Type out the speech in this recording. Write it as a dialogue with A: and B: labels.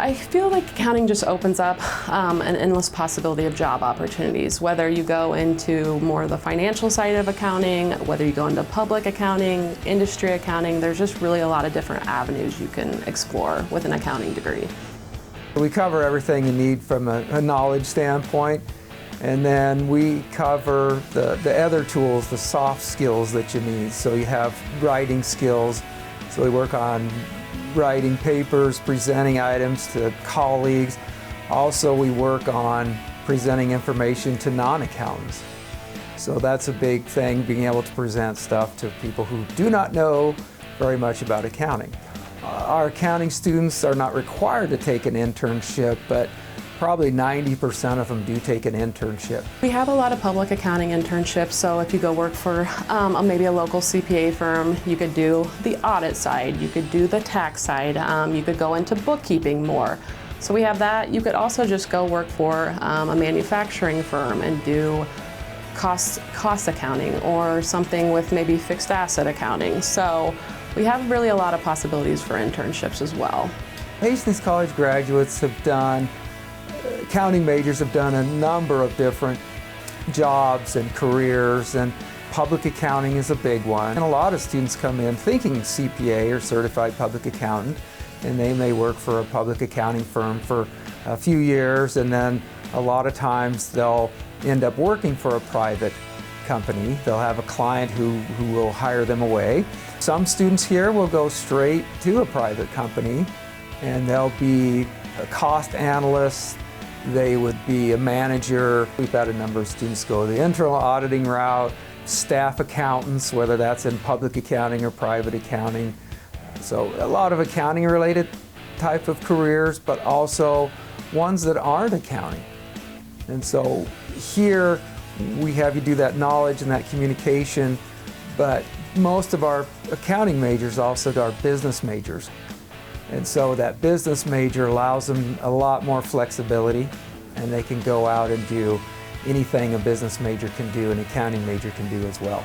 A: I feel like accounting just opens up an endless possibility of job opportunities, whether you go into more the financial side of accounting, whether you go into public accounting, industry accounting, there's just really a lot of different avenues you can explore with an accounting degree.
B: We cover everything you need from a knowledge standpoint, and then we cover the other tools, the soft skills that you need. So you have writing skills, so we work on writing papers, presenting items to colleagues. Also, we work on presenting information to non-accountants. So that's a big thing, being able to present stuff to people who do not know very much about accounting. Our accounting students are not required to take an internship, but probably 90% of them do take an internship.
A: We have a lot of public accounting internships, so if you go work for maybe a local CPA firm, you could do the audit side, you could do the tax side, you could go into bookkeeping more. So we have that. You could also just go work for a manufacturing firm and do cost accounting or something with maybe fixed asset accounting. So we have really a lot of possibilities for internships as well.
B: Hastings College graduates accounting majors have done a number of different jobs and careers, and public accounting is a big one. And a lot of students come in thinking CPA or certified public accountant, and they may work for a public accounting firm for a few years, and then a lot of times they'll end up working for a private company. They'll have a client who will hire them away. Some students here will go straight to a private company, and they'll be a cost analyst, they would be a manager. We've had a number of students go the internal auditing route, staff accountants, whether that's in public accounting or private accounting. So a lot of accounting related type of careers, but also ones that aren't accounting. And so here we have you do that knowledge and that communication, but most of our accounting majors also are business majors. And so that business major allows them a lot more flexibility, and they can go out and do anything a business major can do, an accounting major can do as well.